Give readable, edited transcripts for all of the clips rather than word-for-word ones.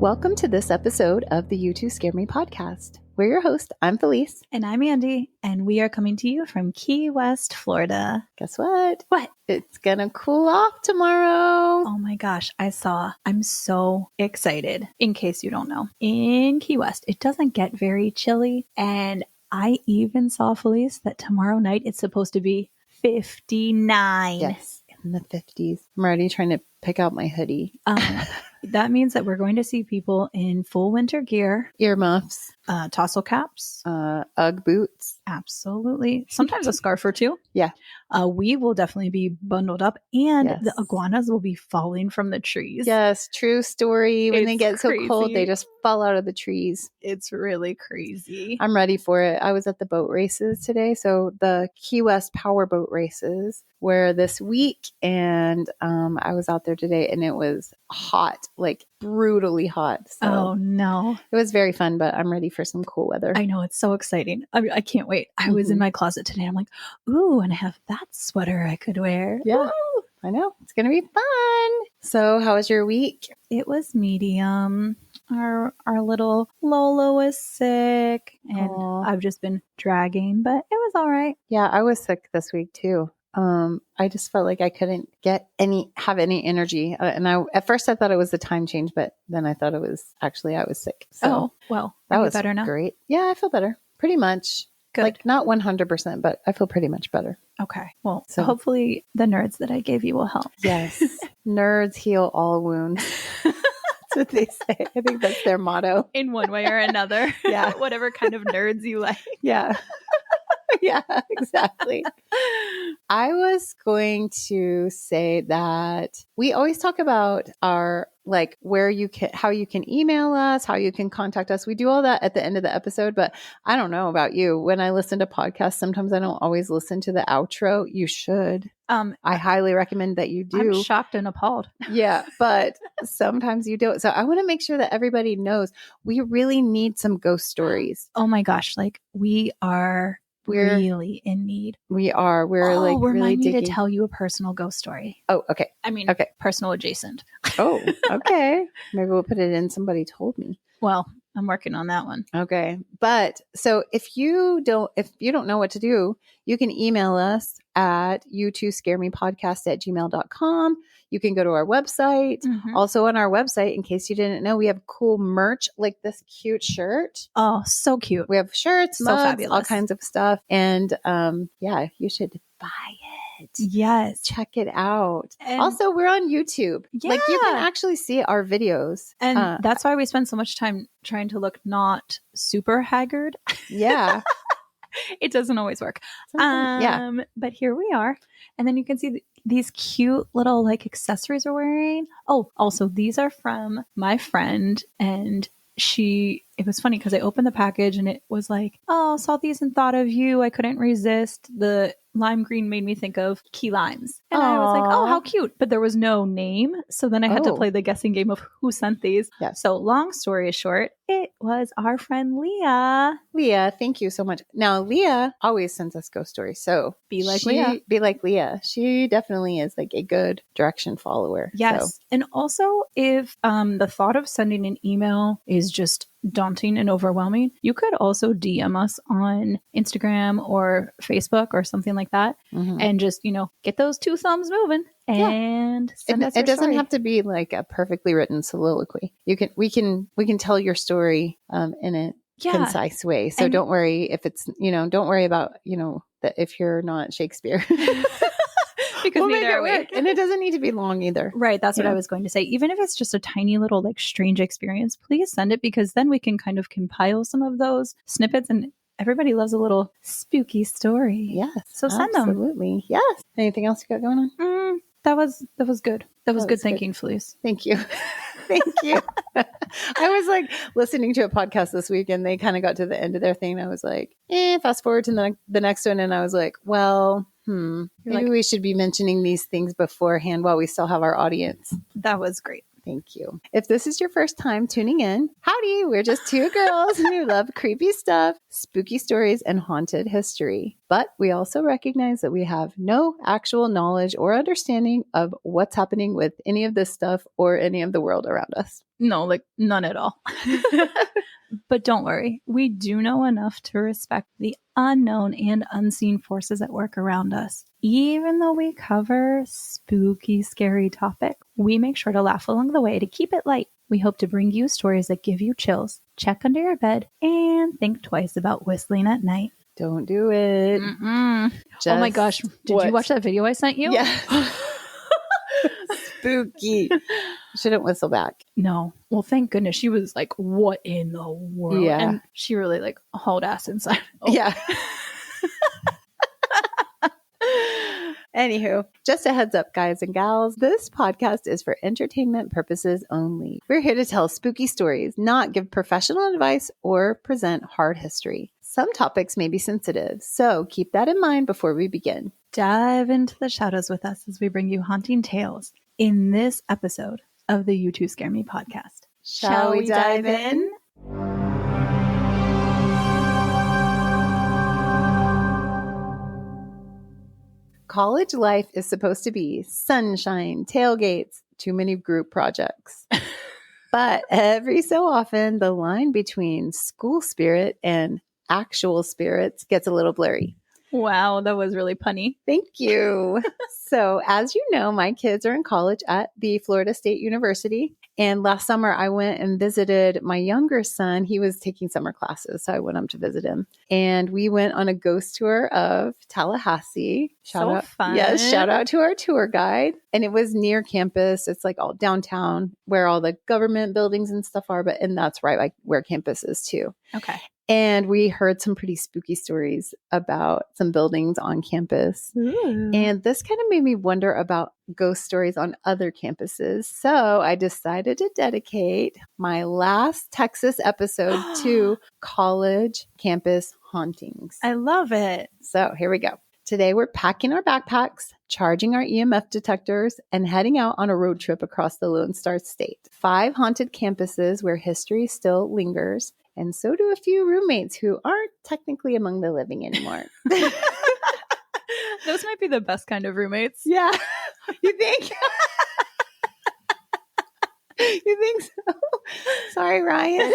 Welcome to this episode of the You Two Scare Me podcast. We're your host. I'm Felice. And I'm Andy, and we are coming to you from Key West, Florida. Guess what? What? It's gonna cool off tomorrow. Oh my gosh, I'm so excited. In case you don't know, in Key West, it doesn't get very chilly. And I even saw, Felice, that tomorrow night it's supposed to be 59. Yes, in the 50s. I'm already trying to pick out my hoodie. That means that we're going to see people in full winter gear, Earmuffs, tassel caps, Ugg boots. Absolutely. Sometimes a scarf or two. Yeah. We will definitely be bundled up, and Yes. the iguanas will be falling from the trees. Yes, true story. When they It's get so crazy. cold, they just fall out of the trees. It's really crazy. I'm ready for it. I was at the boat races today. So the Key West power boat races were this week, and I was out there today, and it was hot, like brutally hot. So Oh no. it was very fun, but I'm ready for some cool weather. I know, it's so exciting. I can't wait. I was in my closet today. I'm like, ooh, and I have that sweater I could wear. Yeah. Ooh. I know. It's going to be fun. So how was your week? It was medium. Our little Lola was sick, and Aw. I've just been dragging, but it was all right. Yeah, I was sick this week too. I just felt like I couldn't have any energy. And at first I thought it was the time change, but then I thought it was actually I was sick. So well, that are you was better now? great. Yeah, I feel better. Pretty much. Good. Like not 100%, but I feel pretty much better. Okay. Well, So- hopefully the nerds that I gave you will help. Yes. Nerds heal all wounds. That's what they say. I think that's their motto. In one way or another. Yeah. Whatever kind of nerds you like. Yeah. Yeah, exactly. I was going to say that we always talk about our how you can email us, how you can contact us. We do all that at the end of the episode, but I don't know about you. When I listen to podcasts, sometimes I don't always listen to the outro. You should. I highly recommend that you do. I'm shocked and appalled. Yeah, but sometimes you don't. So I want to make sure that everybody knows we really need some ghost stories. Oh my gosh. Like we're really in need. We're like really remind me digging. to tell you a personal ghost story. Oh, okay. I mean, Okay. personal adjacent. Oh, okay. Maybe we'll put it in Somebody Told Me. Well, I'm working on that one. Okay. But so if you don't know what to do, you can email us at you2scaremepodcast@gmail.com. You can go to our website. Mhm. Also on our website, in case you didn't know, we have cool merch like this cute shirt. Oh, so cute. We have shirts, So mugs, fabulous. all kinds of stuff. And yeah, you should buy it. Yes. Check it out. And- Also, we're on YouTube. Like you can Yeah. actually see our videos. And that's why we spend so much time trying to look not super haggard. Yeah. It doesn't always work. Yeah. But here we are. And then you can see these cute little like accessories we're wearing. Oh, also these are from my friend, and it was funny because I opened the package and it was like, oh, saw these and thought of you. I couldn't resist. The lime green made me think of key limes. And I was like, oh, how cute. But there was no name. So then I had to Oh. play the guessing game of who sent these. Yes. So long story short, it was our friend Leah. Leah, thank you so much. Now, Leah always sends us ghost stories. So Be like Leah. Be like Leah. She definitely is like a good direction follower. Yes. So, And also, if the thought of sending an email is just daunting and overwhelming, you could also DM us on Instagram or Facebook or something like that, and just, get those 2 thumbs moving and send us your it doesn't story. have to be like a perfectly written soliloquy. We can tell your story in a concise way. So And- don't worry if it's, don't worry about, that if you're not Shakespeare. Because We'll make neither it are we. work. And it doesn't need to be long either. Right. That's what Yeah. I was going to say. Even if it's just a tiny little like strange experience, please send it, because then we can kind of compile some of those snippets, and everybody loves a little spooky story. Yes. So send them. Absolutely. Yes. Anything else you got going on? That was good. That was good was good. thinking, Felice. Thank you. Thank you. I was like listening to a podcast this week, and they kind of got to the end of their thing. And I was like, fast forward to the next one. And I was like, well, maybe we should be mentioning these things beforehand while we still have our audience. That was great. Thank you. If this is your first time tuning in, howdy, we're just two girls who love creepy stuff, spooky stories, and haunted history. But we also recognize that we have no actual knowledge or understanding of what's happening with any of this stuff or any of the world around us. No, like none at all. But don't worry, we do know enough to respect the unknown and unseen forces at work around us. Even though we cover spooky, scary topics, we make sure to laugh along the way to keep it light. We hope to bring you stories that give you chills, check under your bed, and think twice about whistling at night. Don't do it. Oh my gosh. Did you watch that video I sent you? Yeah. Spooky. Shouldn't whistle back. No. Well, thank goodness. She was like, what in the world? Yeah. And she really like hauled ass inside. Oh. Yeah. Anywho, just a heads up, guys and gals, this podcast is for entertainment purposes only. We're here to tell spooky stories, not give professional advice or present hard history. Some topics may be sensitive, so keep that in mind before we begin. Dive into the shadows with us as we bring you haunting tales in this episode of the You Two Scare Me podcast. Shall we dive in? College life is supposed to be sunshine, tailgates, too many group projects. But every so often, the line between school spirit and actual spirits gets a little blurry. Wow, that was really punny. Thank you. So, as you know, my kids are in college at the Florida State University. And last summer, I went and visited my younger son. He was taking summer classes, so I went up to visit him. And we went on a ghost tour of Tallahassee. So fun. Yes, shout out to our tour guide. And it was near campus. It's like all downtown where all the government buildings and stuff are. And that's right, like where campus is too. Okay. And we heard some pretty spooky stories about some buildings on campus. Ooh. And this kind of made me wonder about ghost stories on other campuses. So I decided to dedicate my last Texas episode to college campus hauntings. I love it. So here we go. Today we're packing our backpacks, charging our EMF detectors, and heading out on a road trip across the Lone Star State. 5 haunted campuses where history still lingers. And so do a few roommates who aren't technically among the living anymore. Those might be the best kind of roommates. Yeah. You think? You think so? Sorry, Ryan.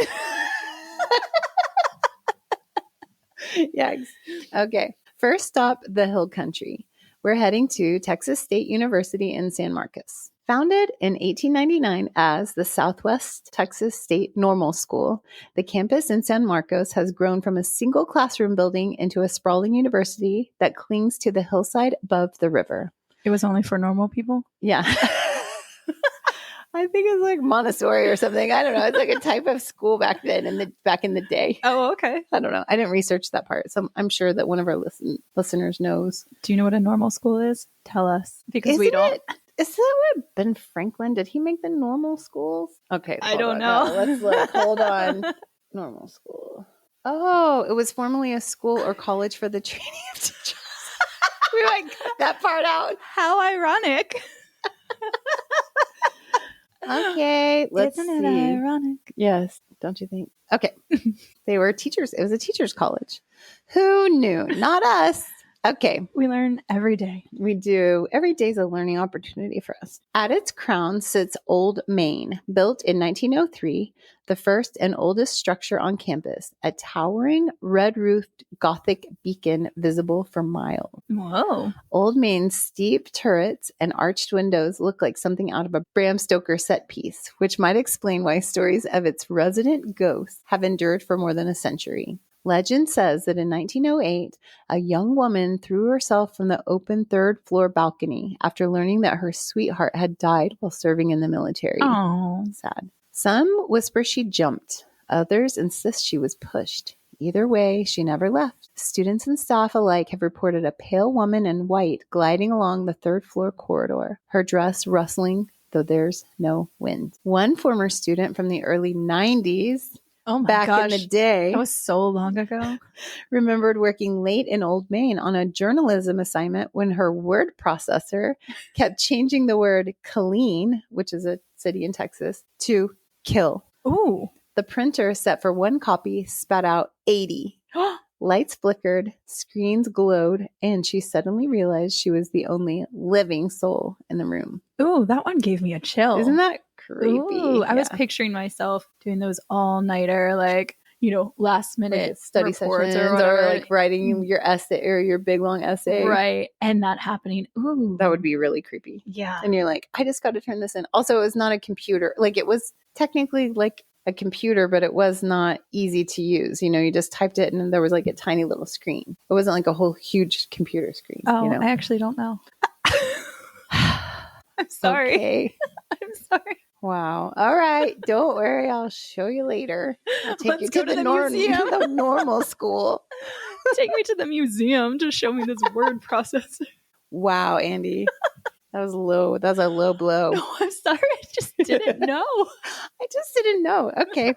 Yikes. Okay. First stop, the Hill Country. We're heading to Texas State University in San Marcos. Founded in 1899 as the Southwest Texas State Normal School, the campus in San Marcos has grown from a single classroom building into a sprawling university that clings to the hillside above the river. It was only for normal people? Yeah. I think it's like Montessori or something. I don't know. It's like a type of school back then, back in the day. Oh, okay. I don't know. I didn't research that part, so I'm sure that one of our listeners knows. Do you know what a normal school is? Tell us, because we don't. Is that what Ben Franklin, did he make the normal schools? Okay. I don't know. No, let's look. Hold on. Normal school. Oh, it was formerly a school or college for the training of teachers. We might cut that part out. How ironic. Okay, let's Isn't see. it ironic? Yes, don't you think? Okay. They were teachers. It was a teacher's college. Who knew? Not us. Okay. We learn every day. We do. Every day is a learning opportunity for us. At its crown sits Old Main, built in 1903, the first and oldest structure on campus, a towering red-roofed Gothic beacon visible for miles. Whoa. Old Main's steep turrets and arched windows look like something out of a Bram Stoker set piece, which might explain why stories of its resident ghosts have endured for more than a century. Legend says that in 1908, a young woman threw herself from the open third-floor balcony after learning that her sweetheart had died while serving in the military. Oh. Sad. Some whisper she jumped. Others insist she was pushed. Either way, she never left. Students and staff alike have reported a pale woman in white gliding along the third-floor corridor, her dress rustling, though there's no wind. One former student from the early 90s Oh my back gosh. in the day, That was so long ago. remembered working late in Old Main on a journalism assignment when her word processor kept changing the word Killeen, which is a city in Texas, to kill. Ooh. The printer set for one copy spat out 80. Lights flickered, screens glowed, and she suddenly realized she was the only living soul in the room. Ooh, that one gave me a chill. Isn't that creepy? Ooh, I was picturing myself doing those all-nighter, like, last minute like study reports sessions or whatever. like writing your essay or your big long essay. Right. And that happening. Ooh. That would be really creepy. Yeah. And you're like, I just got to turn this in. Also, it was not a computer. Like it was technically like a computer, but it was not easy to use. You just typed it and there was like a tiny little screen. It wasn't like a whole huge computer screen. Oh, I actually don't know. I'm sorry. Okay. I'm sorry. Wow. All right. Don't worry. I'll show you later. I'll take Let's you go to to the museum. The normal school. Take me to the museum to show me this word processor. Wow, Andy. That was low. That was a low blow. No, I'm sorry. I just didn't know. I just didn't know. Okay.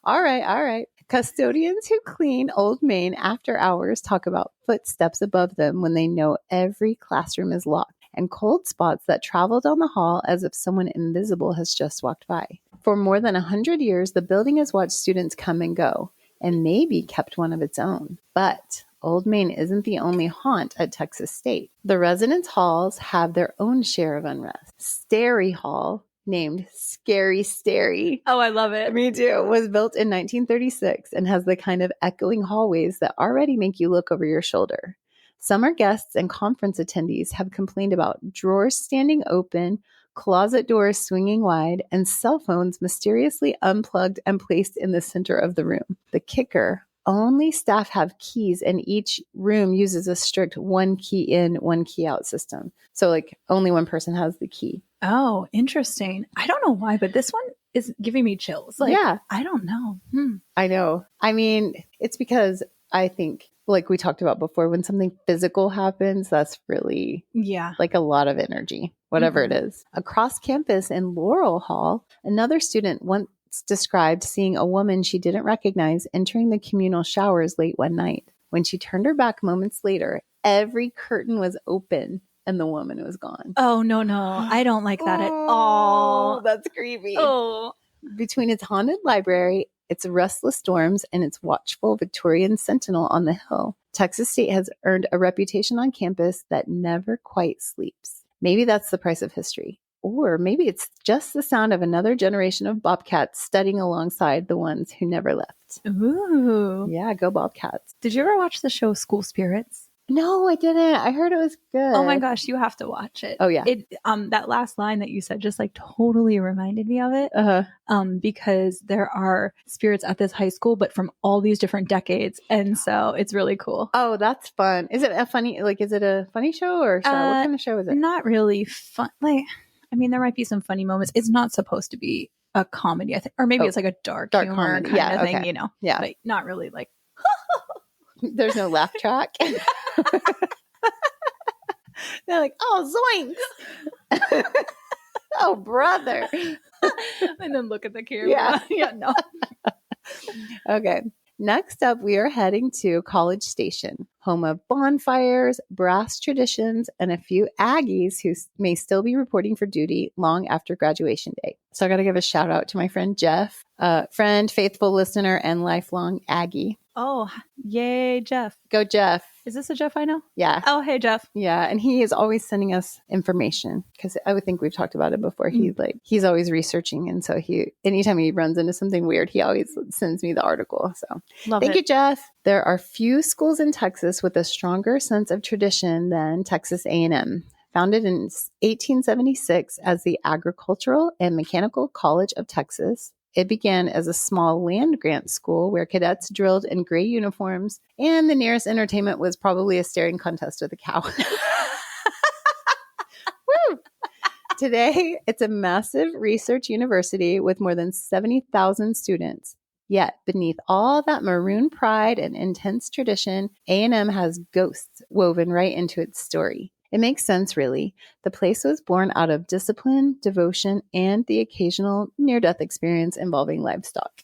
All right. Custodians who clean Old Main after hours talk about footsteps above them when they know every classroom is locked, and cold spots that travel down the hall as if someone invisible has just walked by. For more than 100 years, the building has watched students come and go, and maybe kept one of its own. But Old Main isn't the only haunt at Texas State. The residence halls have their own share of unrest. Sterry Hall, named Scary Sterry. Oh, I love it. Me too. Was built in 1936 and has the kind of echoing hallways that already make you look over your shoulder. Summer guests and conference attendees have complained about drawers standing open, closet doors swinging wide, and cell phones mysteriously unplugged and placed in the center of the room. The kicker: only staff have keys, and each room uses a strict one key in, one key out system. So like only one person has the key. Oh, interesting. I don't know why, but this one is giving me chills. Like, yeah. I don't know. I know. I mean, it's because I think, like we talked about before, when something physical happens, that's really like a lot of energy, whatever it is. Across campus in Laurel Hall, another student once described seeing a woman she didn't recognize entering the communal showers late one night. When she turned her back moments later, every curtain was open and the woman was gone. Oh, no. I don't like that at all. That's creepy. Oh. Between its haunted library, its restless dorms, and its watchful Victorian sentinel on the hill, Texas State has earned a reputation on campus that never quite sleeps. Maybe that's the price of history. Or maybe it's just the sound of another generation of Bobcats studying alongside the ones who never left. Ooh. Yeah, go Bobcats. Did you ever watch the show School Spirits? No, I didn't. I heard it was good. Oh my gosh, you have to watch it. Oh yeah. That last line that you said just like totally reminded me of it. Because there are spirits at this high school, but from all these different decades, and so it's really cool. Oh, that's fun. Is it a funny show or show? What kind of show is it? Not really fun. Like, I mean, there might be some funny moments. It's not supposed to be a comedy, I think, or maybe it's like a dark humor comedy. kind of thing, Yeah, but not really like. There's no laugh track. They're like, oh, zoinks. Oh, brother. And then look at the camera. Yeah, no. Okay. Next up, we are heading to College Station, home of bonfires, brass traditions, and a few Aggies who may still be reporting for duty long after graduation day. So I got to give a shout out to my friend Jeff, friend, faithful listener, and lifelong Aggie. Oh, yay, Jeff. Go, Jeff. Is this a Jeff I know? Yeah. Oh, hey, Jeff. Yeah. And he is always sending us information because I would think we've talked about it before. He's always researching. And so anytime he runs into something weird, he always sends me the article. So thank you, Jeff. There are few schools in Texas with a stronger sense of tradition than Texas A&M. Founded in 1876 as the Agricultural and Mechanical College of Texas, it began as a small land-grant school where cadets drilled in gray uniforms, and the nearest entertainment was probably a staring contest with a cow. Woo! Today, it's a massive research university with more than 70,000 students. Yet, beneath all that maroon pride and intense tradition, A&M has ghosts woven right into its story. It makes sense, really. The place was born out of discipline, devotion, and the occasional near-death experience involving livestock.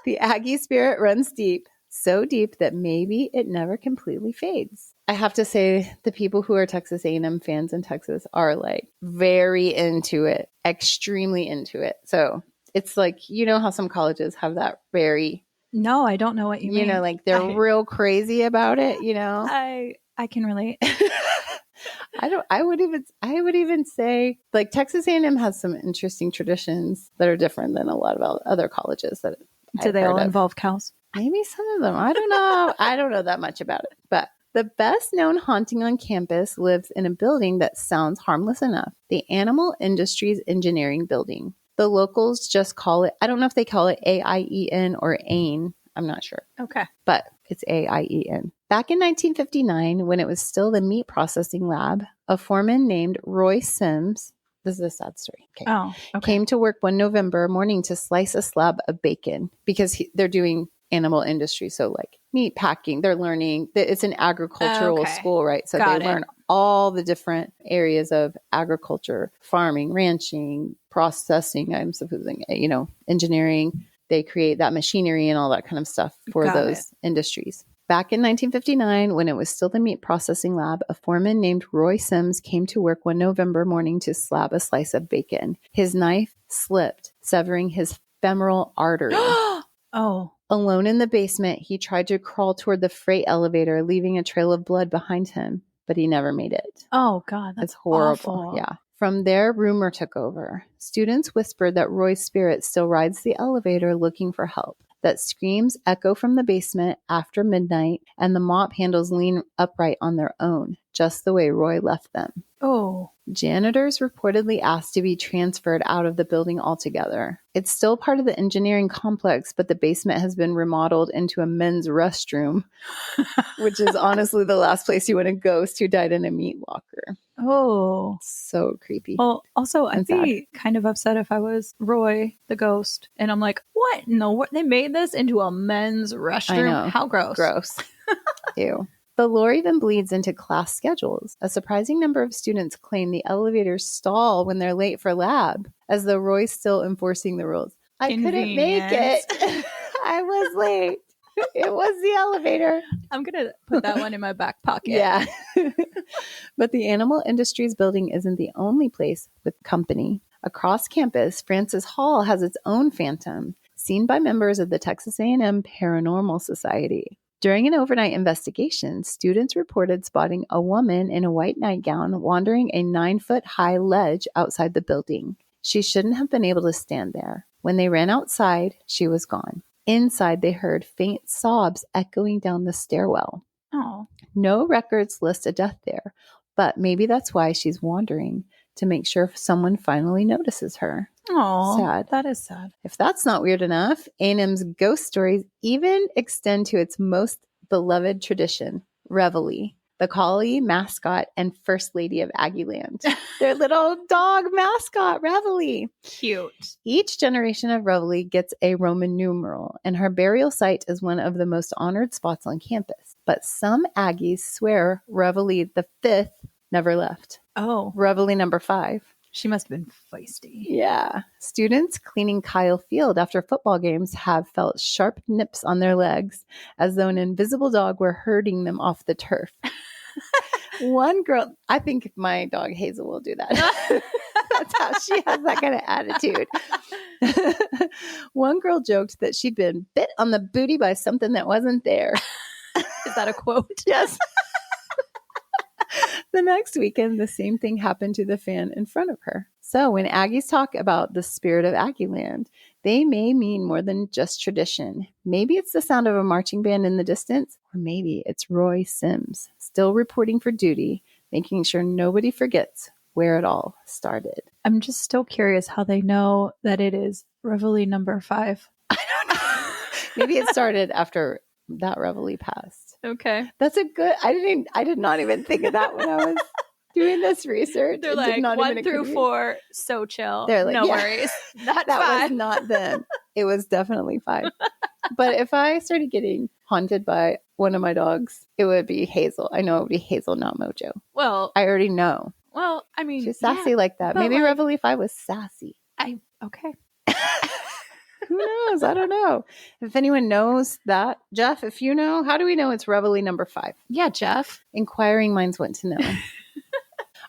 The Aggie spirit runs deep, so deep that maybe it never completely fades. I have to say the people who are Texas A&M fans in Texas are like very into it, extremely into it. So it's like, you know how some colleges have that very, No, I don't know what you mean. you know, like they're real crazy about it, you know? I can relate. I would even say like Texas A&M has some interesting traditions that are different than a lot of other colleges that Do they all involve cows? Maybe some of them. I don't know. I don't know that much about it. But the best known haunting on campus lives in a building that sounds harmless enough, the Animal Industries Engineering Building. The locals just call it, I don't know if they call it AIEN or AIN. I'm not sure. Okay. But it's AIEN. Back in 1959, when it was still the meat processing lab, a foreman named Roy Sims, this is a sad story. Okay. Oh, okay. Came to work one November morning to slice a slab of bacon because they're doing animal industry. So like meat packing, they're learning that it's an agricultural school, right? So they learn all the different areas of agriculture, farming, ranching, processing, I'm supposing, you know, engineering. They create that machinery and all that kind of stuff for those industries. Back in 1959, when it was still the meat processing lab, a foreman named Roy Sims came to work one November morning to slab a slice of bacon. His knife slipped, severing his femoral artery. Oh. Alone in the basement, he tried to crawl toward the freight elevator, leaving a trail of blood behind him, but he never made it. Oh, God. That's horrible. Awful. Yeah. From there, rumor took over. Students whispered that Roy's spirit still rides the elevator looking for help, that screams echo from the basement after midnight, and the mop handles lean upright on their own, just the way Roy left them. Oh. Janitors reportedly asked to be transferred out of the building altogether. It's still part of the engineering complex, but the basement has been remodeled into a men's restroom, which is honestly the last place you want to go who died in a meat locker. Oh. So creepy. Well, also, I'd be kind of upset if I was Roy, the ghost, and I'm like, what? No, they made this into a men's restroom? I know. How gross. Gross. Ew. The lore even bleeds into class schedules. A surprising number of students claim the elevators stall when they're late for lab, as though Roy's still enforcing the rules. I couldn't make it. I was late. It was the elevator. I'm going to put that one in my back pocket. Yeah. But the Animal Industries building isn't the only place with company. Across campus, Francis Hall has its own phantom, seen by members of the Texas A&M Paranormal Society. During an overnight investigation, students reported spotting a woman in a white nightgown wandering a 9-foot-high ledge outside the building. She shouldn't have been able to stand there. When they ran outside, she was gone. Inside, they heard faint sobs echoing down the stairwell. Oh. No records list a death there, but maybe that's why she's wandering, to make sure someone finally notices her. Oh, sad. That is sad. If that's not weird enough, A&M's ghost stories even extend to its most beloved tradition, Reveille, the collie, mascot, and first lady of Aggieland. Their little dog mascot, Reveille. Cute. Each generation of Reveille gets a Roman numeral, and her burial site is one of the most honored spots on campus. But some Aggies swear Reveille the 5th never left. Oh. Reveille number 5. She must have been feisty. Yeah. Students cleaning Kyle Field after football games have felt sharp nips on their legs, as though an invisible dog were herding them off the turf. One girl, I think my dog Hazel will do that. That's how she has that kind of attitude. One girl joked that she'd been bit on the booty by something that wasn't there. Is that a quote? Yes. The next weekend, the same thing happened to the fan in front of her. So when Aggies talk about the spirit of Aggieland, they may mean more than just tradition. Maybe it's the sound of a marching band in the distance, or maybe it's Roy Sims, still reporting for duty, making sure nobody forgets where it all started. I'm just still curious how they know that it is Reveille number 5. I don't know. Maybe it started after that Reveille passed. Okay. That's a good, I did not even think of that when I was doing this research. They're like 1 through 4, so chill. They're like, no worries. That was not them. It was definitely 5. But if I started getting haunted by one of my dogs, it would be Hazel. I know it would be Hazel, not Mojo. Well, I already know. Well, I mean, she's sassy like that. Maybe Reveille 5 was sassy. Okay. Who knows? I don't know. If anyone knows that, Jeff, if you know, how do we know it's Reveille number 5? Yeah, Jeff. Inquiring minds want to know.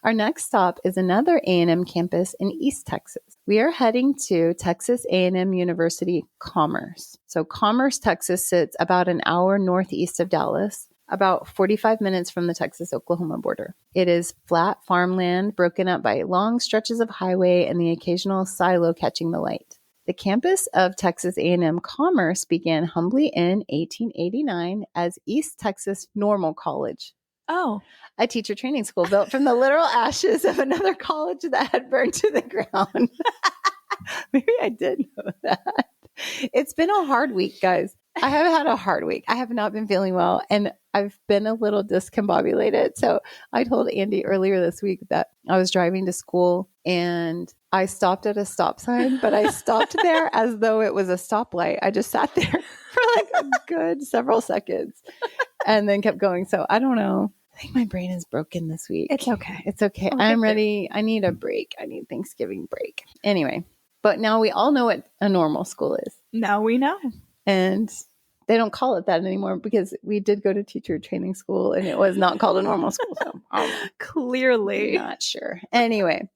Our next stop is another A&M campus in East Texas. We are heading to Texas A&M University Commerce. So Commerce, Texas sits about an hour northeast of Dallas, about 45 minutes from the Texas-Oklahoma border. It is flat farmland broken up by long stretches of highway and the occasional silo catching the light. The campus of Texas A&M Commerce began humbly in 1889 as East Texas Normal College. Oh, A teacher training school built from the literal ashes of another college that had burned to the ground. Maybe I did know that. It's been a hard week, guys. I have had a hard week. I have not been feeling well, and I've been a little discombobulated. So I told Andy earlier this week that I was driving to school and I stopped at a stop sign, but I stopped there as though it was a stoplight. I just sat there for like a good several seconds and then kept going. So I don't know. I think my brain is broken this week. it's okay. It's okay. I'm ready. I need a break. I need Thanksgiving break. Anyway, but now we all know what a normal school is. Now we know. And they don't call it that anymore because we did go to teacher training school and it was not called a normal school. So Clearly. not sure. Anyway,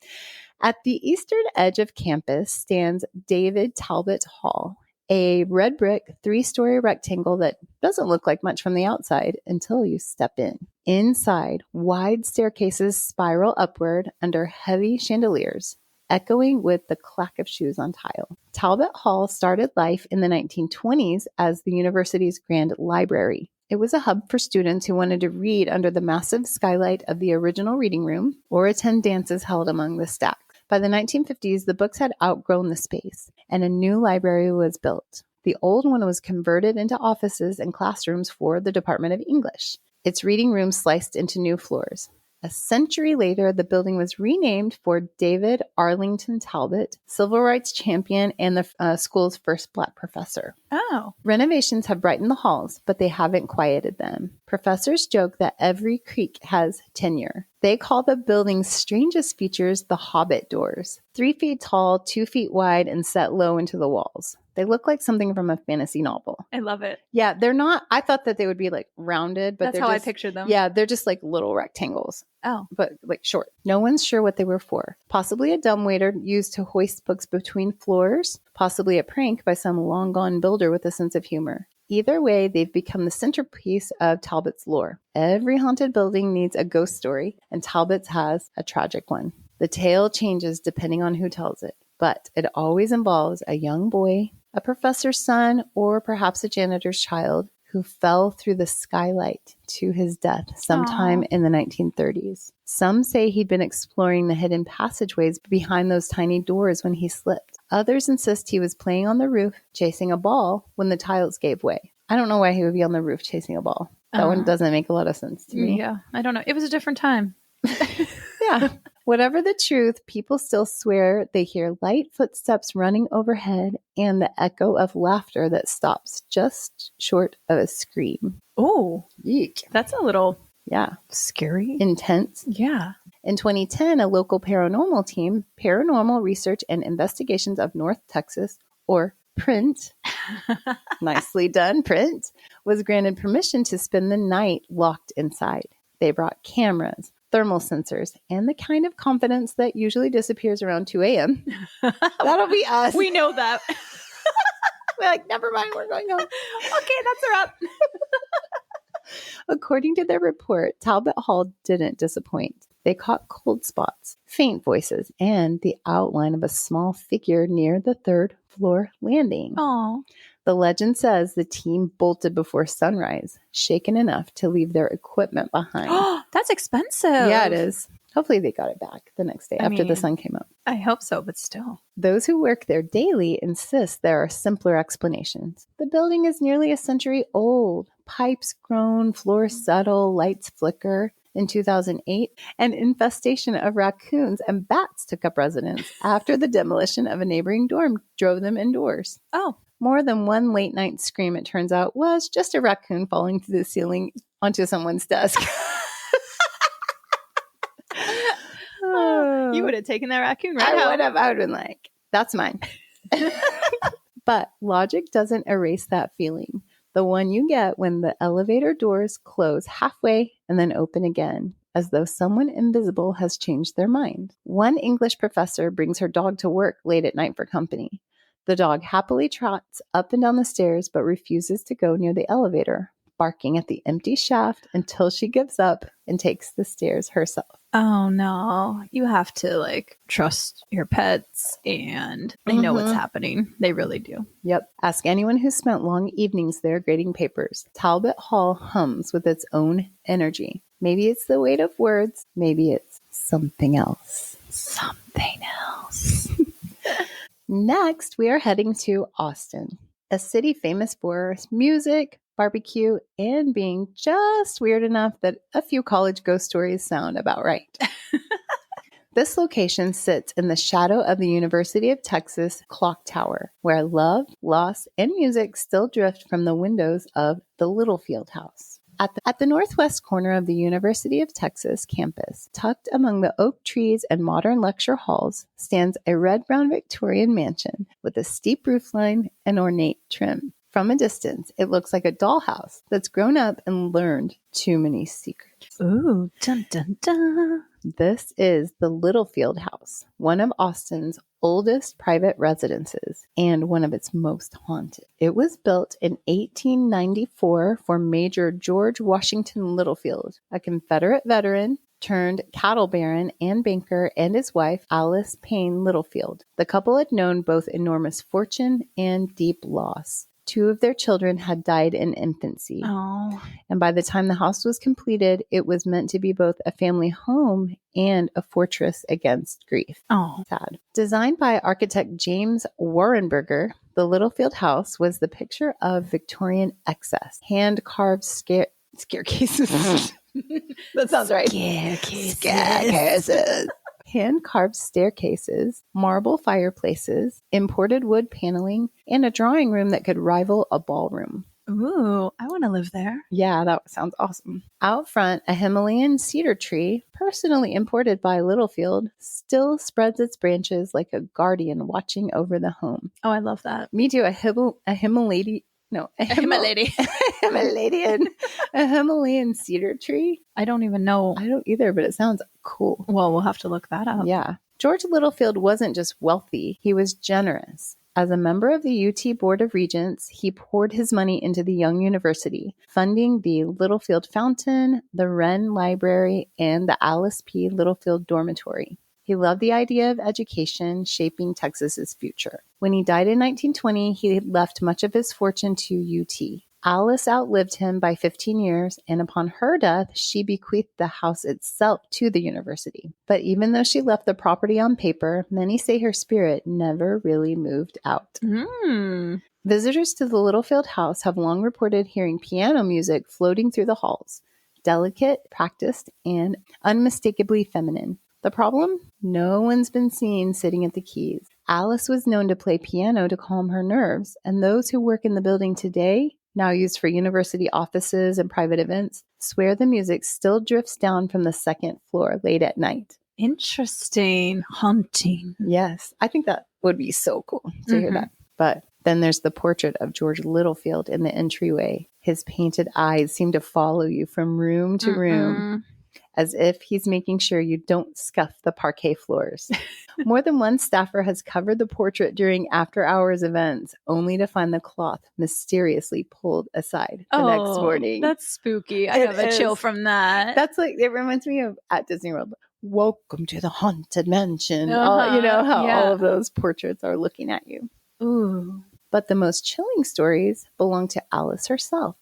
at the eastern edge of campus stands David Talbot Hall, a red brick 3-story rectangle that doesn't look like much from the outside until you step in. Inside, wide staircases spiral upward under heavy chandeliers, echoing with the clack of shoes on tile. Talbot Hall started life in the 1920s as the university's grand library. It was a hub for students who wanted to read under the massive skylight of the original reading room or attend dances held among the stacks. By the 1950s, the books had outgrown the space, and a new library was built. The old one was converted into offices and classrooms for the Department of English. Its reading room sliced into new floors. A century later, the building was renamed for David Arlington Talbot, civil rights champion and the school's first Black professor. Oh. Renovations have brightened the halls, but they haven't quieted them. Professors joke that every creak has tenure. They call the building's strangest features the Hobbit doors. 3 feet tall, 2 feet wide, and set low into the walls. They look like something from a fantasy novel. I love it. Yeah, they're not. I thought that they would be like rounded, but That's they're how just, I pictured them. Yeah, they're just like little rectangles. Oh. But like short. No one's sure what they were for. Possibly a dumbwaiter used to hoist books between floors. Possibly a prank by some long gone builder with a sense of humor. Either way, they've become the centerpiece of Talbot's lore. Every haunted building needs a ghost story, and Talbot's has a tragic one. The tale changes depending on who tells it, but it always involves a young boy, a professor's son, or perhaps a janitor's child who fell through the skylight to his death sometime in the 1930s. Some say he'd been exploring the hidden passageways behind those tiny doors when he slipped. Others insist he was playing on the roof, chasing a ball when the tiles gave way. I don't know why he would be on the roof chasing a ball. That one doesn't make a lot of sense to me. Yeah, I don't know. It was a different time. Yeah. Whatever the truth, people still swear they hear light footsteps running overhead and the echo of laughter that stops just short of a scream. Oh, Yeek. that's a little scary, scary. intense. Yeah. In 2010, a local paranormal team, Paranormal Research and Investigations of North Texas, or PRINT, nicely done, PRINT, was granted permission to spend the night locked inside. They brought cameras, thermal sensors, and the kind of confidence that usually disappears around 2 a.m. That'll be us. We know that. We're like, never mind, we're going home. Okay, that's a wrap. According to their report, Talbot Hall didn't disappoint. They caught cold spots, faint voices, and the outline of a small figure near the 3rd floor landing. Oh. The legend says the team bolted before sunrise, shaken enough to leave their equipment behind. That's expensive. Yeah, it is. Hopefully they got it back the next day after the sun came up. I hope so, but still. Those who work there daily insist there are simpler explanations. The building is nearly a century old. Pipes groan, floors settle, lights flicker. In 2008, an infestation of raccoons and bats took up residence after the demolition of a neighboring dorm drove them indoors. Oh. More than one late night scream, it turns out, was just a raccoon falling through the ceiling onto someone's desk. You would have taken that raccoon right I out. would have. I would have been like, that's mine. But logic doesn't erase that feeling. The one you get when the elevator doors close halfway and then open again, as though someone invisible has changed their mind. One English professor brings her dog to work late at night for company. The dog happily trots up and down the stairs but refuses to go near the elevator, barking at the empty shaft until she gives up and takes the stairs herself. Oh no, you have to like trust your pets and they know what's happening. They really do. Yep. Ask anyone who's spent long evenings there grading papers. Talbot Hall hums with its own energy. Maybe it's the weight of words. Maybe it's something else. Something else. Next, we are heading to Austin, a city famous for music, barbecue, and being just weird enough that a few college ghost stories sound about right. This location sits in the shadow of the University of Texas clock tower, where love, loss, and music still drift from the windows of the Littlefield House. At the northwest corner of the University of Texas campus, tucked among the oak trees and modern lecture halls, stands a red-brown Victorian mansion with a steep roofline and ornate trim. From a distance, it looks like a dollhouse that's grown up and learned too many secrets. Ooh, dun dun dun. This is the Littlefield House, one of Austin's oldest private residences and one of its most haunted. It was built in 1894 for Major George Washington Littlefield, a Confederate veteran turned cattle baron and banker, and his wife, Alice Payne Littlefield. The couple had known both enormous fortune and deep loss. 2 of their children had died in infancy. Oh. And by the time the house was completed, it was meant to be both a family home and a fortress against grief. Oh. Sad. Designed by architect James Warrenberger, the Littlefield House was the picture of Victorian excess. Hand-carved staircases. That sounds right. Staircases. Hand-carved staircases, marble fireplaces, imported wood paneling, and a drawing room that could rival a ballroom. Ooh, I want to live there. Yeah, that sounds awesome. Out front, a Himalayan cedar tree, personally imported by Littlefield, still spreads its branches like a guardian watching over the home. Oh, I love that. Me too. A Himalayan cedar tree. I don't even know. I don't either, but it sounds cool. Well, we'll have to look that up. Yeah. George Littlefield wasn't just wealthy, he was generous. As a member of the UT Board of Regents, he poured his money into the young university, funding the Littlefield Fountain, the Wren Library, and the Alice P. Littlefield Dormitory. He loved the idea of education shaping Texas's future. When he died in 1920, he left much of his fortune to UT. Alice outlived him by 15 years, and upon her death, she bequeathed the house itself to the university. But even though she left the property on paper, many say her spirit never really moved out. Visitors to the Littlefield House have long reported hearing piano music floating through the halls, delicate, practiced, and unmistakably feminine. The problem? No one's been seen sitting at the keys. Alice was known to play piano to calm her nerves, and those who work in the building today, now used for university offices and private events, swear the music still drifts down from the second floor late at night. Interesting. Haunting. Yes, I think that would be so cool to hear that. But then there's the portrait of George Littlefield in the entryway. His painted eyes seem to follow you from room to room, as if he's making sure you don't scuff the parquet floors. More than one staffer has covered the portrait during after-hours events, only to find the cloth mysteriously pulled aside the next morning. That's spooky. I have a chill from that. That's like, it reminds me of at Disney World. Welcome to the Haunted Mansion. You know how all of those portraits are looking at you. Ooh. But the most chilling stories belong to Alice herself.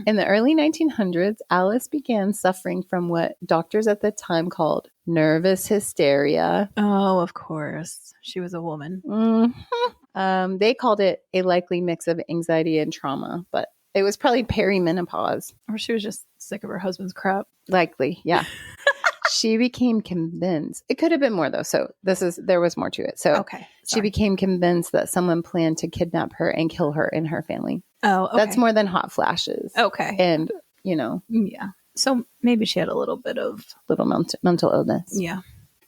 In the early 1900s, Alice began suffering from what doctors at the time called nervous hysteria. Oh, of course. She was a woman. They called it a likely mix of anxiety and trauma, but it was probably perimenopause. Or she was just sick of her husband's crap. Likely, yeah. She became convinced. It could have been more, though. So there was more to it. So she became convinced that someone planned to kidnap her and kill her and her family. Oh, okay. That's more than hot flashes. Okay. And, you know. Yeah. So maybe she had a little bit of... little mental illness. Yeah.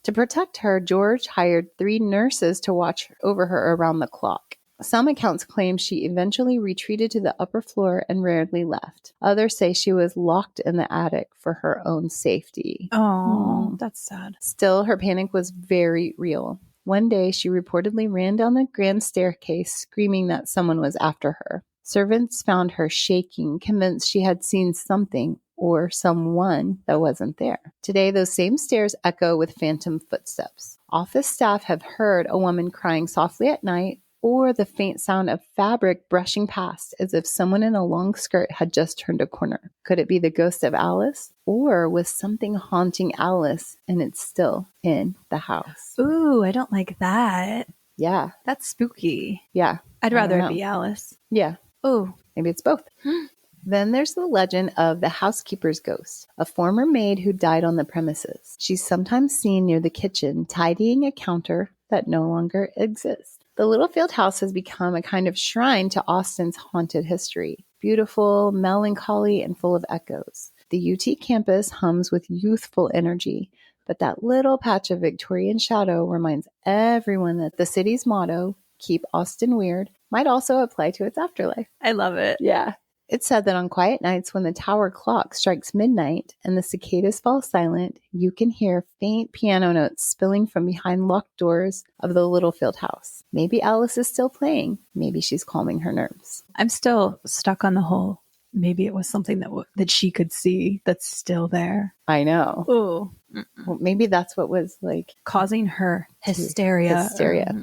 To protect her, George hired 3 nurses to watch over her around the clock. Some accounts claim she eventually retreated to the upper floor and rarely left. Others say she was locked in the attic for her own safety. Oh, that's sad. Still, her panic was very real. One day, she reportedly ran down the grand staircase screaming that someone was after her. Servants found her shaking, convinced she had seen something or someone that wasn't there. Today, those same stairs echo with phantom footsteps. Office staff have heard a woman crying softly at night or the faint sound of fabric brushing past as if someone in a long skirt had just turned a corner. Could it be the ghost of Alice? Or was something haunting Alice and it's still in the house? Ooh, I don't like that. Yeah. That's spooky. Yeah. I'd rather it be Alice. Yeah. Oh, maybe it's both. Then there's the legend of the housekeeper's ghost, a former maid who died on the premises. She's sometimes seen near the kitchen tidying a counter that no longer exists. The Littlefield house has become a kind of shrine to Austin's haunted history. Beautiful, melancholy, and full of echoes. The UT campus hums with youthful energy, but that little patch of Victorian shadow reminds everyone that the city's motto, keep Austin weird, might also apply to its afterlife. I love it. Yeah. It's said that on quiet nights when the tower clock strikes midnight and the cicadas fall silent, you can hear faint piano notes spilling from behind locked doors of the Littlefield house. Maybe Alice is still playing. Maybe she's calming her nerves. I'm still stuck on the whole. Maybe it was something that she could see that's still there. I know. Oh, well, maybe that's what was like causing her hysteria.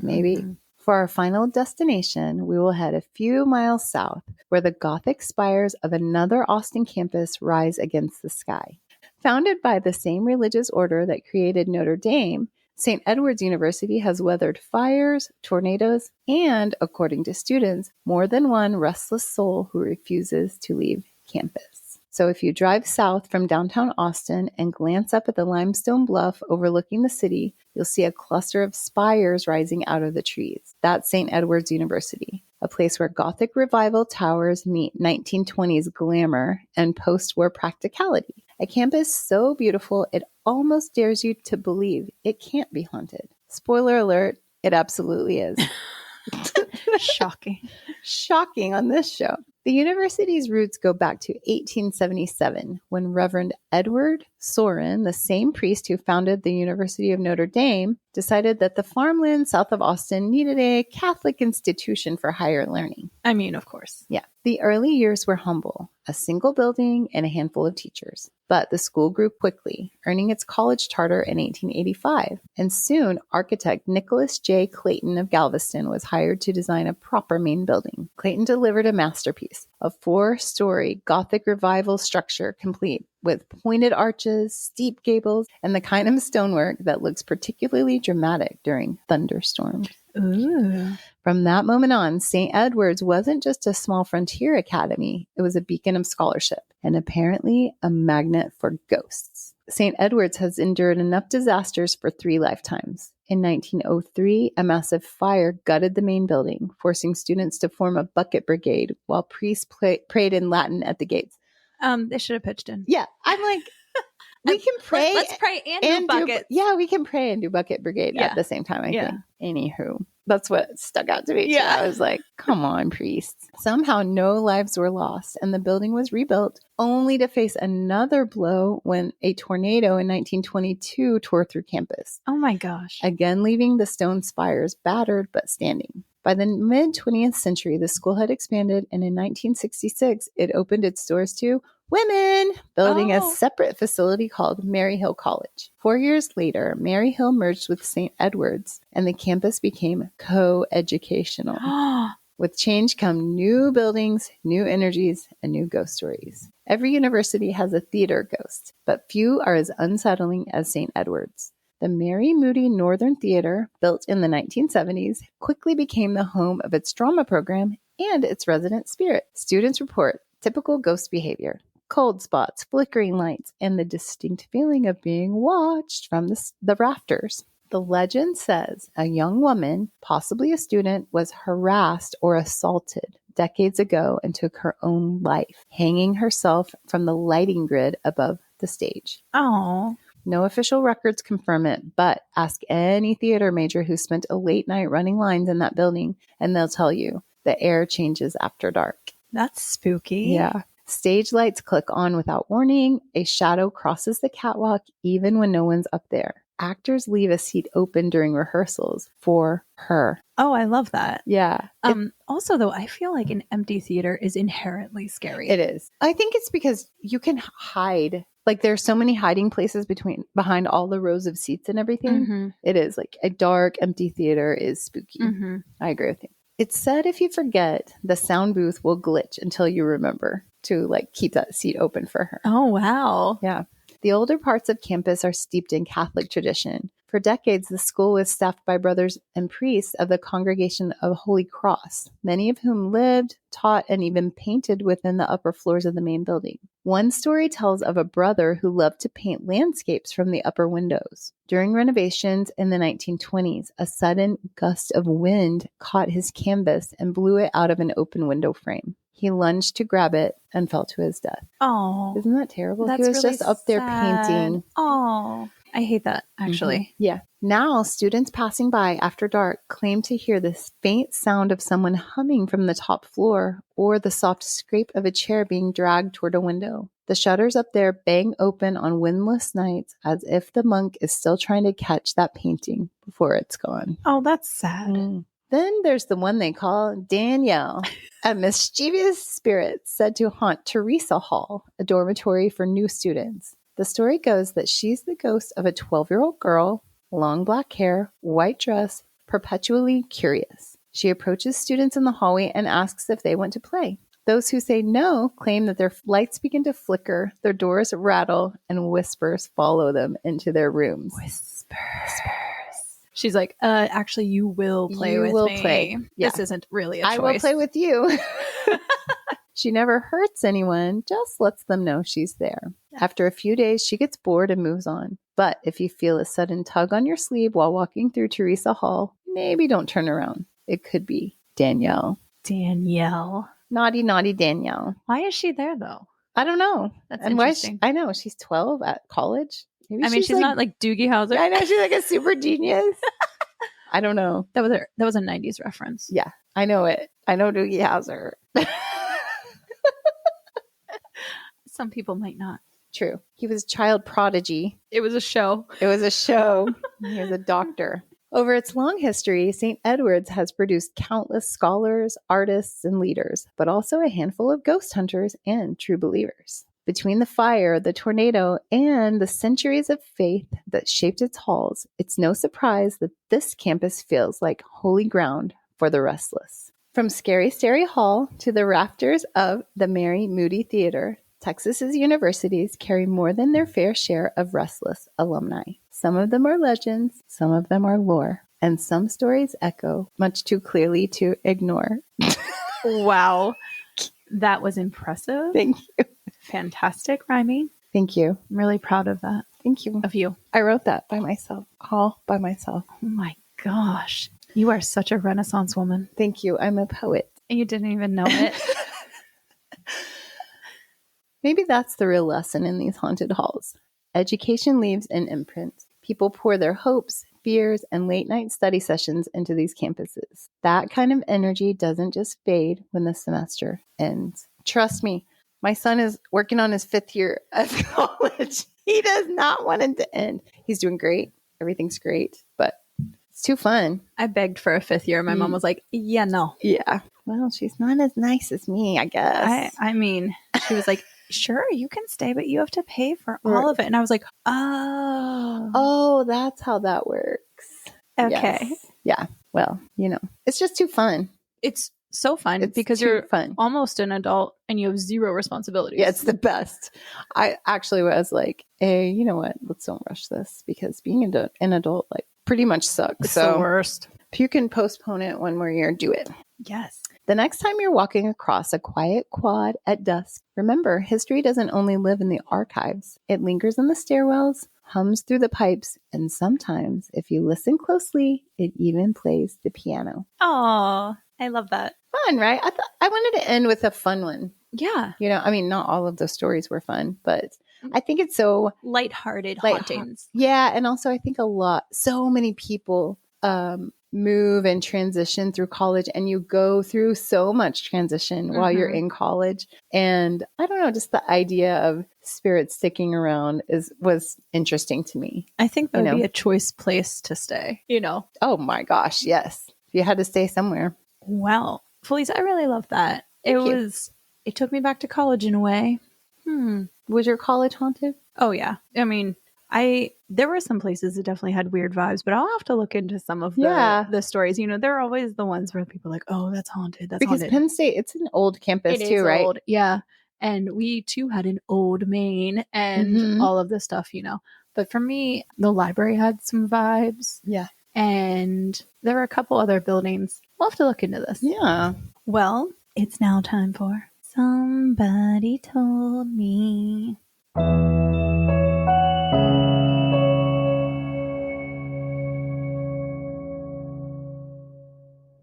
Maybe. For our final destination, we will head a few miles south, where the Gothic spires of another Austin campus rise against the sky. Founded by the same religious order that created Notre Dame, St. Edward's University has weathered fires, tornadoes, and, according to students, more than one restless soul who refuses to leave campus. So if you drive south from downtown Austin and glance up at the limestone bluff overlooking the city, you'll see a cluster of spires rising out of the trees. That's St. Edward's University, a place where Gothic Revival towers meet 1920s glamour and post-war practicality. A campus so beautiful it almost dares you to believe it can't be haunted. Spoiler alert, it absolutely is. Shocking. Shocking on this show. The university's roots go back to 1877, when Reverend Edward Sorin, the same priest who founded the University of Notre Dame, decided that the farmland south of Austin needed a Catholic institution for higher learning. I mean, of course. Yeah. The early years were humble, a single building and a handful of teachers. But the school grew quickly, earning its college charter in 1885. And soon, architect Nicholas J. Clayton of Galveston was hired to design a proper main building. Clayton delivered a masterpiece, a 4-story Gothic Revival structure complete with pointed arches, steep gables, and the kind of stonework that looks particularly dramatic during thunderstorms. Ooh. From that moment on, St. Edward's wasn't just a small frontier academy. It was a beacon of scholarship and apparently a magnet for ghosts. St. Edward's has endured enough disasters for 3 lifetimes. In 1903, a massive fire gutted the main building, forcing students to form a bucket brigade while priests prayed in Latin at the gates. They should have pitched in. Yeah, I'm like, we can pray. Let's pray and do buckets. We can pray and do bucket brigade at the same time, I think. Anywho, that's what stuck out to me. Yeah. I was like, come on, priests. Somehow no lives were lost and the building was rebuilt, only to face another blow when a tornado in 1922 tore through campus. Oh my gosh. Again, leaving the stone spires battered but standing. By the mid-20th century, the school had expanded, and in 1966, it opened its doors to women, building a separate facility called Maryhill College. 4 years later, Maryhill merged with St. Edward's, and the campus became co-educational. With change come new buildings, new energies, and new ghost stories. Every university has a theater ghost, but few are as unsettling as St. Edward's. The Mary Moody Northern Theater, built in the 1970s, quickly became the home of its drama program and its resident spirit. Students report typical ghost behavior, cold spots, flickering lights, and the distinct feeling of being watched from the rafters. The legend says a young woman, possibly a student, was harassed or assaulted decades ago and took her own life, hanging herself from the lighting grid above the stage. Oh. No official records confirm it, but ask any theater major who spent a late night running lines in that building, and they'll tell you the air changes after dark. That's spooky. Yeah. Stage lights click on without warning. A shadow crosses the catwalk even when no one's up there. Actors leave a seat open during rehearsals for her. Oh, I love that. Yeah. Also, though, I feel like an empty theater is inherently scary. It is. I think it's because you can hide. Like there's so many hiding places behind all the rows of seats and everything. Mhm. It is like a dark, empty theater is spooky. Mhm. I agree with you. It's said if you forget, the sound booth will glitch until you remember to like keep that seat open for her. Oh, wow. Yeah. The older parts of campus are steeped in Catholic tradition. For decades, the school was staffed by brothers and priests of the Congregation of Holy Cross, many of whom lived, taught, and even painted within the upper floors of the main building. One story tells of a brother who loved to paint landscapes from the upper windows. During renovations in the 1920s, a sudden gust of wind caught his canvas and blew it out of an open window frame. He lunged to grab it and fell to his death. Oh, Isn't that terrible? that's He was really just up there sad. painting. Oh, I hate that, actually. Yeah. Now, students passing by after dark claim to hear this faint sound of someone humming from the top floor or the soft scrape of a chair being dragged toward a window. The shutters up there bang open on windless nights as if the monk is still trying to catch that painting before it's gone. Oh, that's sad. Then there's the one they call Danielle, a mischievous spirit said to haunt Teresa Hall, a dormitory for new students. The story goes that she's the ghost of a 12-year-old girl, long black hair, white dress, perpetually curious. She approaches students in the hallway and asks if they want to play. Those who say no claim that their lights begin to flicker, their doors rattle, and whispers follow them into their rooms. Whispers. She's like, actually, you will play You with will me. play. Yeah. This isn't really a choice. I will play with you. She never hurts anyone, just lets them know she's there. After a few days, she gets bored and moves on. But if you feel a sudden tug on your sleeve while walking through Teresa Hall, maybe don't turn around. It could be Danielle. Danielle. Naughty, naughty Danielle. Why is she there, though? I don't know. That's and interesting. I know. She's 12 at college. Maybe I mean, she's not like Doogie Howser. I know. She's like a super genius. I don't know. That was a 90s reference. Yeah, I know it. I know Doogie Howser. Some people might not. True. He was a child prodigy. It was a show. It was a show. He was a doctor. Over its long history, St. Edward's has produced countless scholars, artists, and leaders, but also a handful of ghost hunters and true believers. Between the fire, the tornado, and the centuries of faith that shaped its halls, it's no surprise that this campus feels like holy ground for the restless. From scary Sterry Hall to the rafters of the Mary Moody Theater, Texas's universities carry more than their fair share of restless alumni. Some of them are legends, some of them are lore, and some stories echo much too clearly to ignore. Wow. That was impressive. Thank you. Fantastic rhyming. Thank you. I'm really proud of that. Thank you. Of you. I wrote that by myself, all by myself. Oh my gosh. You are such a Renaissance woman. Thank you. I'm a poet. And you didn't even know it. Maybe that's the real lesson in these haunted halls. Education leaves an imprint. People pour their hopes, fears, and late night study sessions into these campuses. That kind of energy doesn't just fade when the semester ends. Trust me, my son is working on his 5th year of college. He does not want it to end. He's doing great. Everything's great, but it's too fun. I begged for a 5th year. My mom was like, yeah, no. Yeah. Well, she's not as nice as me, I guess. I mean, she was like, sure, you can stay, but you have to pay for all of it. And I was like, oh, that's how that works. Okay. Yes. Yeah. Well, it's just too fun. It's so fun because you're almost an adult and you have zero responsibilities. Yeah, it's the best. I actually was like, hey, you know what? Let's don't rush this because being an adult like pretty much sucks. It's the worst. If you can postpone it one more year, do it. Yes. The next time you're walking across a quiet quad at dusk, remember, history doesn't only live in the archives. It lingers in the stairwells, hums through the pipes, and sometimes, if you listen closely, it even plays the piano. Oh, I love that. Fun, right? I wanted to end with a fun one. Yeah. I mean, not all of the stories were fun, but I think it's so lighthearted light- hauntings. Yeah. And also I think so many people move and transition through college, and you go through so much transition while you're in college. And I don't know, just the idea of spirits sticking around was interesting to me. I think that would be a choice place to stay, Oh my gosh, yes. You had to stay somewhere. Well, Felice, I really love that. It took me back to college in a way. Was your college haunted? Oh yeah. I mean, there were some places that definitely had weird vibes, but I'll have to look into some of the stories. There are always the ones where people are like, oh, that's haunted. Because Penn State, it's an old campus too, right? Old. Yeah. And we too had an old main and all of this stuff, But for me, the library had some vibes. Yeah. And there were a couple other buildings. We'll have to look into this. Yeah. Well, it's now time for Somebody Told Me.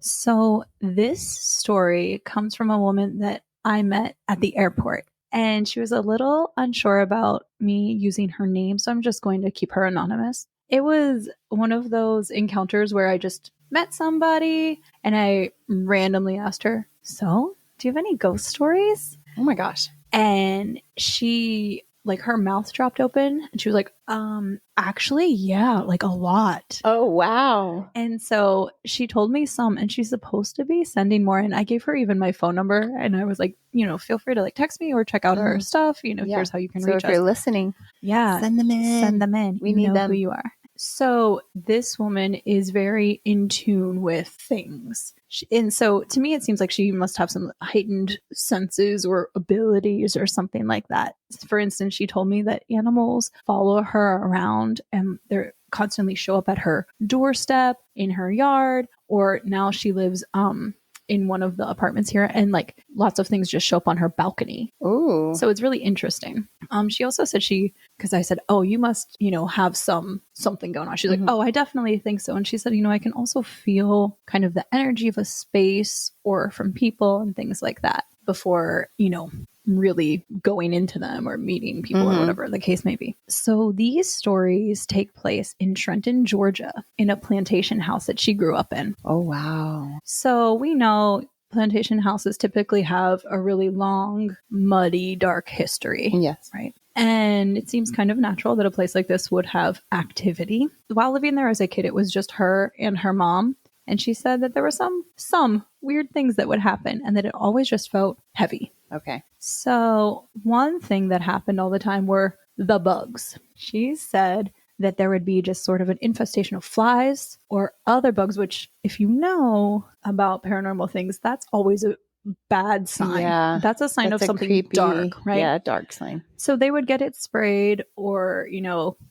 So this story comes from a woman that I met at the airport, and she was a little unsure about me using her name, so I'm just going to keep her anonymous. It was one of those encounters where I just met somebody and I randomly asked her, so do you have any ghost stories? Oh my gosh. And she, her mouth dropped open and she was like, actually, yeah, a lot. Oh, wow. And so she told me some, and she's supposed to be sending more. And I gave her even my phone number, and I was like, feel free to text me or check out our stuff. Here's how you can reach us. So if you're listening, send them in. We need them. Who you are. So this woman is very in tune with things. And so to me, it seems like she must have some heightened senses or abilities or something like that. For instance, she told me that animals follow her around and they're constantly show up at her doorstep, in her yard, or now she lives in one of the apartments here, and lots of things just show up on her balcony. Ooh. So it's really interesting. She also said because I said, oh, you must, have something going on. She's like, oh, I definitely think so. And she said, I can also feel kind of the energy of a space or from people and things like that before, really going into them or meeting people or whatever the case may be. So these stories take place in Trenton, Georgia, in a plantation house that she grew up in. Oh, wow. So we know plantation houses typically have a really long, muddy, dark history. Yes. Right. And it seems kind of natural that a place like this would have activity. While living there as a kid, it was just her and her mom. And she said that there were some weird things that would happen and that it always just felt heavy. Okay. So one thing that happened all the time were the bugs. She said that there would be just sort of an infestation of flies or other bugs, which if you know about paranormal things, that's always a bad sign. Yeah. That's a sign of something creepy, dark, right? Yeah, dark sign. So they would get it sprayed or,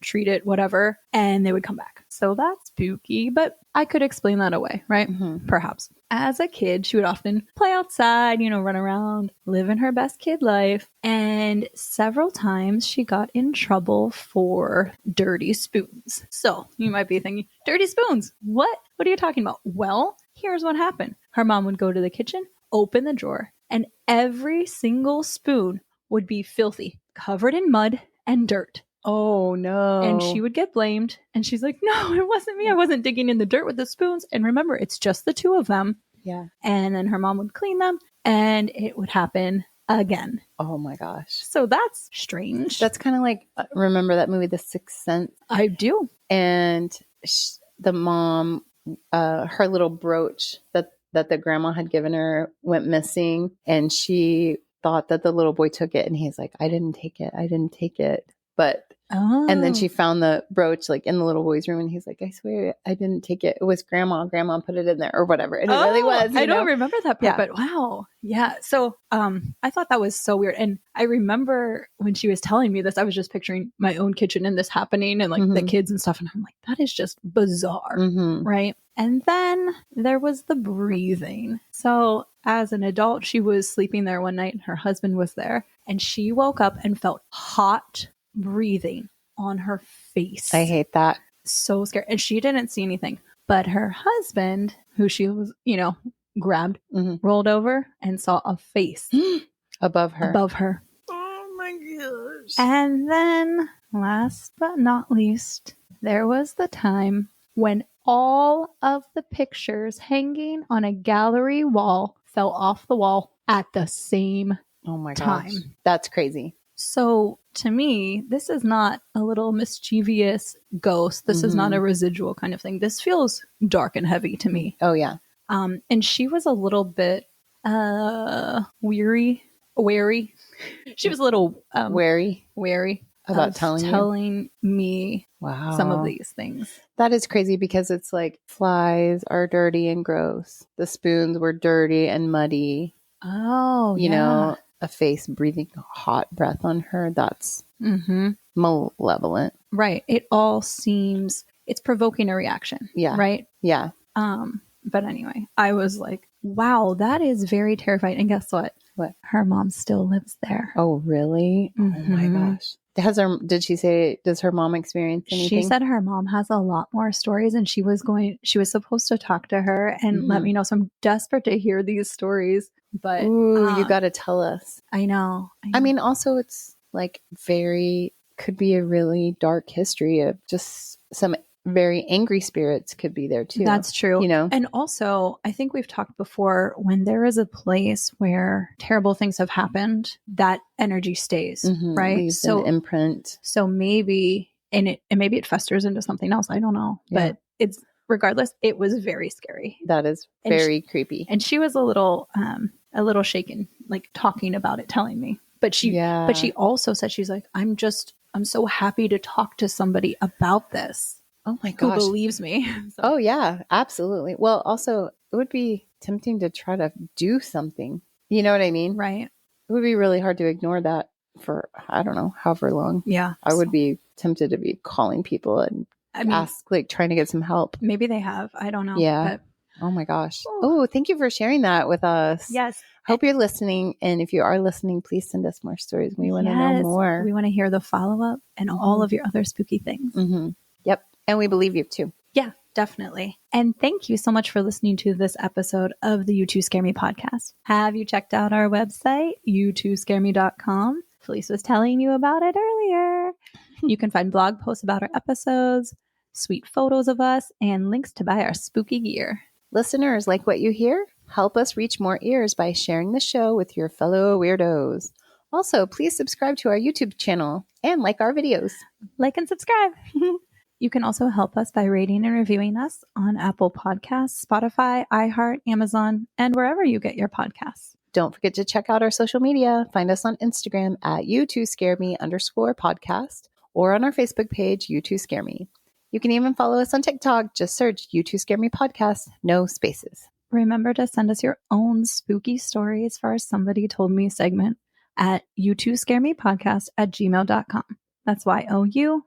treat it, whatever, and they would come back. So that's spooky, but I could explain that away, right? Perhaps. As a kid, she would often play outside, run around, living her best kid life. And several times she got in trouble for dirty spoons. So you might be thinking, dirty spoons? What are you talking about? Well, here's what happened. Her mom would go to the kitchen, open the drawer, and every single spoon would be filthy, covered in mud and dirt. Oh, no. And she would get blamed. And she's like, no, it wasn't me. I wasn't digging in the dirt with the spoons. And remember, it's just the two of them. Yeah. And then her mom would clean them and it would happen again. Oh, my gosh. So that's strange. That's kind of like, remember that movie, The Sixth Sense? I do. And the mom, her little brooch that the grandma had given her went missing. And she thought that the little boy took it. And he's like, I didn't take it. But and then she found the brooch in the little boy's room, and he's like, I swear I didn't take it. It was grandma put it in there or whatever. And it really was. I don't remember that part, but wow. Yeah. So I thought that was so weird. And I remember when she was telling me this, I was just picturing my own kitchen and this happening and the kids and stuff. And I'm like, that is just bizarre. Right. And then there was the breathing. So as an adult, she was sleeping there one night and her husband was there, and she woke up and felt hot breathing on her face. I hate that. So scared. And she didn't see anything. But her husband, who she was, grabbed, rolled over and saw a face above her. Oh my gosh. And then, last but not least, there was the time when all of the pictures hanging on a gallery wall fell off the wall at the same Oh my time. gosh. That's crazy. So to me, this is not a little mischievous ghost. This is not a residual kind of thing. This feels dark and heavy to me. Oh yeah. And she was a little bit wary. She was a little Wary about of telling me Wow. some of these things. That is crazy because it's like flies are dirty and gross. The spoons were dirty and muddy. Oh, You know, a face breathing hot breath on her. That's malevolent. Right. It all seems, it's provoking a reaction. Yeah. Right. Yeah. But anyway, I was like, wow, that is very terrifying. And guess what? What? Her mom still lives there. Oh, really? Oh my gosh. Did she say, does her mom experience anything? She said her mom has a lot more stories and she was supposed to talk to her and let me know. So I'm desperate to hear these stories. But ooh, you got to tell us. I know. I mean, also it's like could be a really dark history of just some very angry spirits could be there too. That's true. You know? And also, I think we've talked before, when there is a place where terrible things have happened, that energy stays, right? Leaves an imprint. So maybe, and maybe it festers into something else. I don't know. Yeah. But regardless, it was very scary. That is very creepy. And she was a little shaken, like talking about it, telling me. But she also said, she's like, I'm so happy to talk to somebody about this. Oh my gosh. Who believes me. So. Oh yeah, absolutely. Well, also it would be tempting to try to do something. You know what I mean? Right. It would be really hard to ignore that for, I don't know, however long. Yeah. I would be tempted to be calling people and trying to get some help. Maybe they have. I don't know. Yeah. But, oh my gosh. Oh, thank you for sharing that with us. Yes. Hope you're listening. And if you are listening, please send us more stories. We want to know more. We want to hear the follow-up and all of your other spooky things. Yep. And we believe you too. Yeah, definitely. And thank you so much for listening to this episode of the You Two Scare Me podcast. Have you checked out our website, you2scareme.com? Felice was telling you about it earlier. You can find blog posts about our episodes, sweet photos of us, and links to buy our spooky gear. Listeners, like what you hear? Help us reach more ears by sharing the show with your fellow weirdos. Also, please subscribe to our YouTube channel and like our videos. Like and subscribe. You can also help us by rating and reviewing us on Apple Podcasts, Spotify, iHeart, Amazon, and wherever you get your podcasts. Don't forget to check out our social media. Find us on Instagram at you2scareme_podcast or on our Facebook page, You2Scare Me. You can even follow us on TikTok. Just search You2Scare Me podcast, no spaces. Remember to send us your own spooky stories for our Somebody Told Me segment at you2scaremepodcast@gmail.com. That's YOUTWO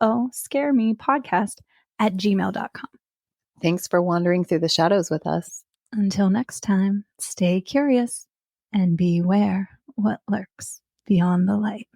scaremepodcast@gmail.com. Thanks for wandering through the shadows with us. Until next time, stay curious and beware what lurks beyond the light.